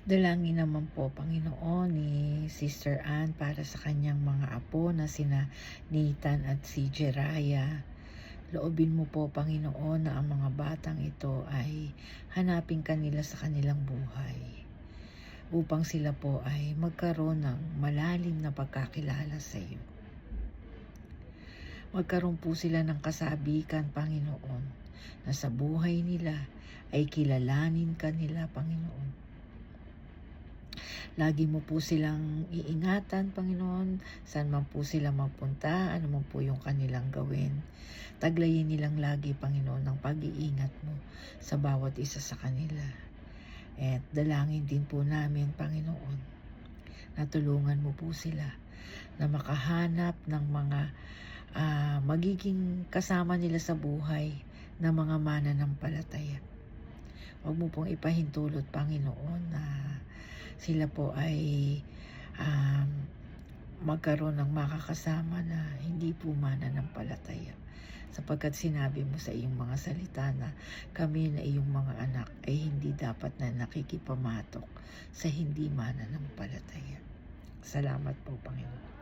Dalangin naman po, Panginoon, ni Sister Ann para sa kanyang mga apo na sina Nathan at si Jeraya. Loobin mo po, Panginoon, na ang mga batang ito ay hanapin kanila sa kanilang buhay, upang sila po ay magkaroon ng malalim na pagkakilala sa iyo. Magkaroon po sila ng kasabikan, Panginoon, na sa buhay nila ay kilalanin kanila, Panginoon. Lagi mo po silang iingatan, Panginoon, saan man po sila magpunta, ano man po yung kanilang gawin. Taglayin nilang lagi, Panginoon, ng pag-iingat mo sa bawat isa sa kanila. At dalangin din po namin, Panginoon, na tulungan mo po sila na makahanap ng mga magiging kasama nila sa buhay na mga mananampalataya. Huwag mo pong ipahintulot, Panginoon, na sila po ay magkaroon ng makakasama na hindi po mananampalataya. Sapagkat sinabi mo sa iyong mga salita na kami na iyong mga anak ay hindi dapat na nakikipamatok sa hindi mananampalataya. Salamat po, Panginoon.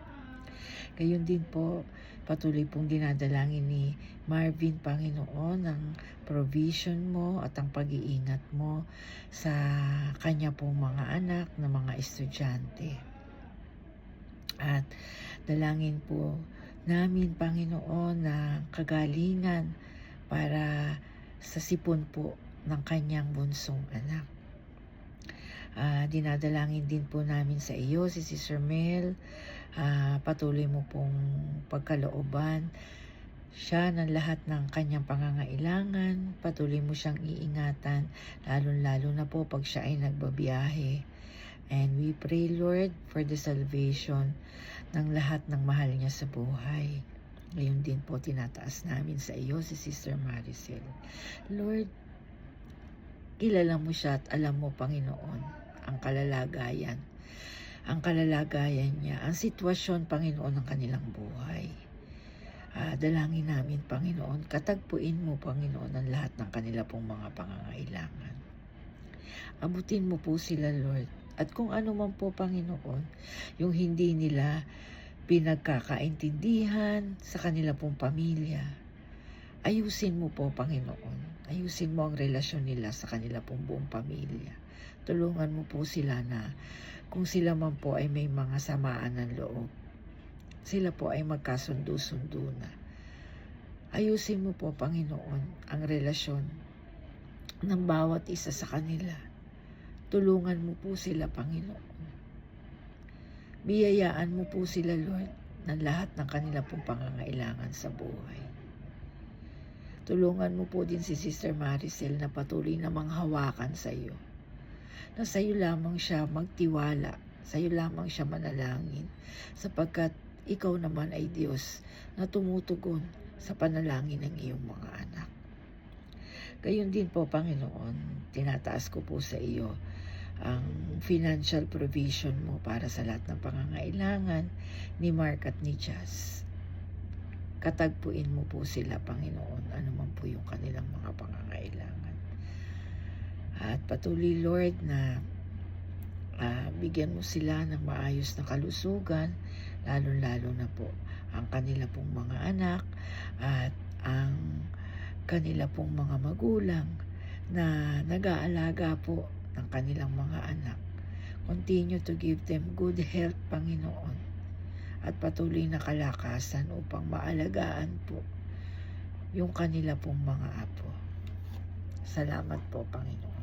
Gayon din po, patuloy pong dinadalangin ni Marvin, Panginoon, ang provision mo at ang pag-iingat mo sa kanya pong mga anak na mga estudyante. At dalangin po namin, Panginoon, na kagalingan para sa sipon po ng kanyang bunsong anak. Dinadalangin din po namin sa iyo si Sister Mel. Patuloy mo pong pagkalooban siya ng lahat ng kanyang pangangailangan. Patuloy mo siyang iingatan, lalo na po pag siya ay nagbabiyahe. And we pray, Lord, for the salvation ng lahat ng mahal niya sa buhay. Ngayon din po tinataas namin sa iyo si Sister Maricel. Lord, kilala mo siya at alam mo, Panginoon, ang kalalagayan niya, ang sitwasyon, Panginoon, ng kanilang buhay. Dalangin namin, Panginoon, katagpuin mo, Panginoon, ang lahat ng kanila pong mga pangangailangan. Abutin mo po sila, Lord. At kung ano man po, Panginoon, yung hindi nila pinagkakaintindihan sa kanila pong pamilya, ayusin mo po, Panginoon. Ayusin mo ang relasyon nila sa kanila pong buong pamilya. Tulungan mo po sila na kung sila man po ay may mga samaan ng loob, sila po ay magkasundo-sundo na. Ayusin mo po, Panginoon, ang relasyon ng bawat isa sa kanila. Tulungan mo po sila, Panginoon. Biyayaan mo po sila, Lord, ng lahat ng kanila pong pangangailangan sa buhay. Tulungan mo po din si Sister Maricel na patuloy namang hawakan sa iyo. Na sa iyo lamang siya magtiwala, sa iyo lamang siya manalangin, sapagkat ikaw naman ay Diyos na tumutugon sa panalangin ng iyong mga anak. Gayon din po, Panginoon, tinataas ko po sa iyo ang financial provision mo para sa lahat ng pangangailangan ni Mark at ni Jazz. Katagpuin mo po sila, Panginoon, ano man po yung kanilang mga pangangailangan. At patuloy, Lord, na bigyan mo sila ng maayos na kalusugan, lalo na po ang kanila pong mga anak at ang kanila pong mga magulang na nag-aalaga po ng kanilang mga anak. Continue to give them good health, Panginoon, at patuloy na kalakasan upang maalagaan po yung kanila pong mga apo. Salamat po, Panginoon.